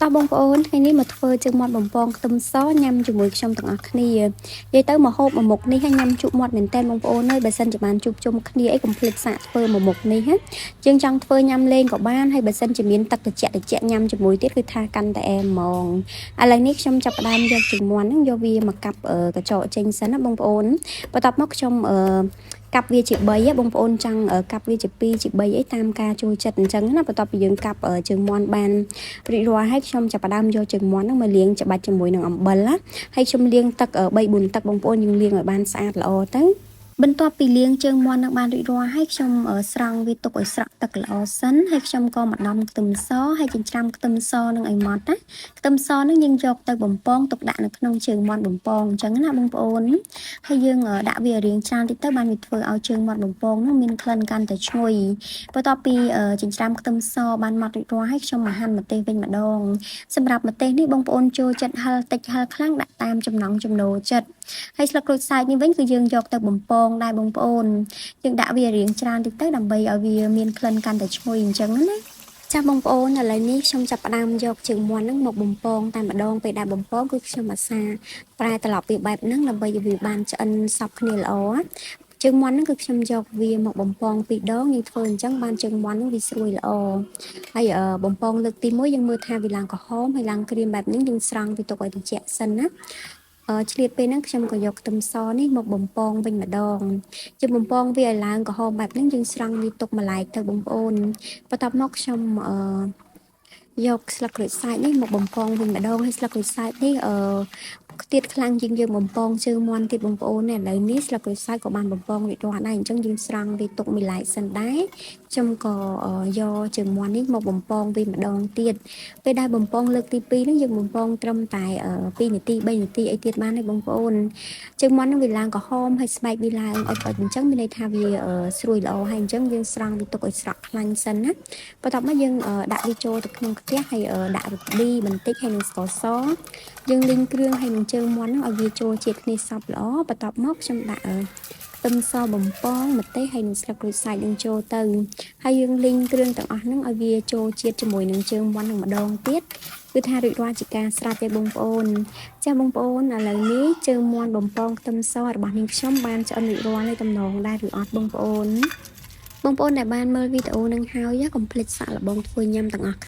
តោះបងប្អូនថ្ងៃនេះមកធ្វើជើងមាត់បំពងខ្ទឹមសញ៉ាំជាមួយខ្ញុំទាំងអស់គ្នានិយាយទៅមកហូបមួយមុខនេះហើយញ៉ាំជក់មាត់មែនតើបងប្អូនអើយបើសិនជាបានជួបជុំគ្នាអីកុំភ្លេចសាកធ្វើមួយមុខនេះណាយើងចង់ធ្វើញ៉ាំលេងក៏បានហើយបើសិនជាមានទឹកត្រជាក់ញ៉ាំជាមួយទៀតគឺថាកាន់តែអែមហ្មងឥឡូវនេះខ្ញុំចាប់ផ្ដើមយកជើងមាន់ហ្នឹងយកវាមកកាប់កញ្ចក់ចេញសិនណាបងប្អូនបន្ទាប់មកខ្ញុំកាប់វាជា3បងប្អូនចង់កាប់វាជា2ជា3អីតាមការចូលចិត្តអញ្ចឹងណាបន្ទាប់ពីយើងកាប់ជើងមាន់បានរួចរាល់ហើយខ្ញុំចាប់ផ្ដើមយកជើងមាន់ហ្នឹងមកលាងច្បាច់ជាមួយនឹងអំបិលណាហើយខ្ញុំលាងទឹក3 4ទឹកបងប្អូនយើងលាងឲ្យបានស្អាតល្អទៅបន្ទាប់ពីលាងជើងមាន់នឹងបានរួចរាល់ហើយខ្ញុំស្រង់វាទុកឲ្យស្រក់ទឹកល្អសិនហើយខ្ញុំក៏មកដំខ្ទឹមសហើយចិញ្ច្រាំខ្ទឹមសនឹងឲ្យម៉ត់ណាខ្ទឹមសនឹងយើងយកទៅបំពងទុកដាក់នៅក្នុងជើងមាន់បំពងអញ្ចឹងណាបងប្អូនហើយយើងដាក់វារៀងច្រើនតិចទៅបានវាធ្វើឲ្យជើងមាត់បំពងនោះមានក្លិនកាន់តែឈ្ងុយបន្ទាប់ពីចិញ្ច្រាំខ្ទឹមសបានម៉ត់រួចរាល់ហើយខ្ញុំមកហាន់ម្ទេសវិញម្ដងសម្រាប់ម្ទេសនេះបងប្អូនចូលចិត្តហឹរតិចហឹរខ្លាំងដាក់តាមចំណង់ចំណូលចិត្តហើយស្លឹកក្រូចសើចនេះវិញគឺយើងយកទៅបំពងដែរបងប្អូនយើងដាក់វារៀងច្រើនតិចទៅដើម្បីឲ្យវាមានក្លិនកាន់តែឈ្ងុយអញ្ចឹងណាចាបងប្អូនឥឡូវនេះខ្ញុំចាប់ផ្ដើមយកជើងមាន់ហ្នឹងមកបំពងតែម្ដងពេលដែលបំពងគឺខ្ញុំអាសាប្រែត្រឡប់វាបែបហ្នឹងដើម្បីឲ្យវាបានឆ្អិនសព្វគ្នាល្អជើងមាន់ហ្នឹងគឺខ្ញុំយកវាមកបំពង2ដងយើងធ្វើអញ្ចឹងបានជើងមាន់ហ្នឹងវាស្រួយល្អហើយបំពងលើកទី1យើងមើលថាវាឡើងក្រហមហើយឡើងក្រៀមបែបនេះយើងស្រង់វាទុកឲ្យត្រជាក់សិនណាឆ្លៀតពេលហ្នឹងខ្ញុំក៏យកខ្ទឹមសនេះមកបំពងវិញម្ដងជាបំពងវាឲ្យឡើងក្រហមបែបហ្នឹងយើងស្រង់វាទុកម្លែកទៅបងប្អូនបន្ទាប់មកខ្ញុំយកស្លឹកក្រូចសើចនេះមកបំពងវិញម្ដងហើយស្លឹកក្រូចសើចនេះខ្ទាតខ្លាំងជាងយើងបំពងជើងមាន់ទៀតបងប្អូនឥឡូវនេះស្លឹកក្រូចសើចក៏បានបំពងរួចរាល់ដែរអញ្ចឹងយើងស្រង់វាទុកម្លែកសិនដែរខ្ញុំក៏យកជើងមាន់នេះមកបំពងវិញម្ដងទៀតពេលដែលបំពងលើកទី2ហ្នឹងយើងបំពងត្រឹមតែ2នាទី3នាទីអីទៀតបានទេបងប្អូនជើងមាន់ហ្នឹងវាឡើងក្រហមហើយស្បែកវាឡើងអុចអញ្ចឹងមានន័យថាវាស្រួយល្អហើយអញ្ចឹងយើងស្រង់វាទុកឲ្យស្រក់ខ្លាញ់សិនណាបន្ទាប់មកយើងដាក់វាចូលទៅក្នុងខ្ទះហើយដាក់រ៉ូឌីបន្តិចហើយនឹងស្ករសយើងលីងគ្រឿងហើយនឹងជើងមាន់ហ្នឹងឲ្យវាចូលជាតិគ្នាសព្វល្អបន្ទាប់មកខ្ញុំដាក់ខ្ទឹមសបំពងម្ទេសហើយនឹងស្លឹកក្រូចសើចនឹងចូលទៅហើយយើងលីងគ្រឿងទាំងអស់ហ្នឹងឲ្យវាចូលជាតិជាមួយនឹងជើងមាន់នឹងម្ដងទៀតគឺថារួចរាល់ជាការស្រេចទេបងប្អូនចាបងប្អូនឥឡូវនេះជើងមាន់បំពងខ្ទឹមសរបស់នាងខ្ញុំបានឆ្អិនរួចរាល់ហើយតំណងដែរឬអត់បងប្អូនដែលបានមើលវីដេអូនឹងហើយកុំភ្លេចសាកល្បងធ្វើញ៉ាំទាំងអស់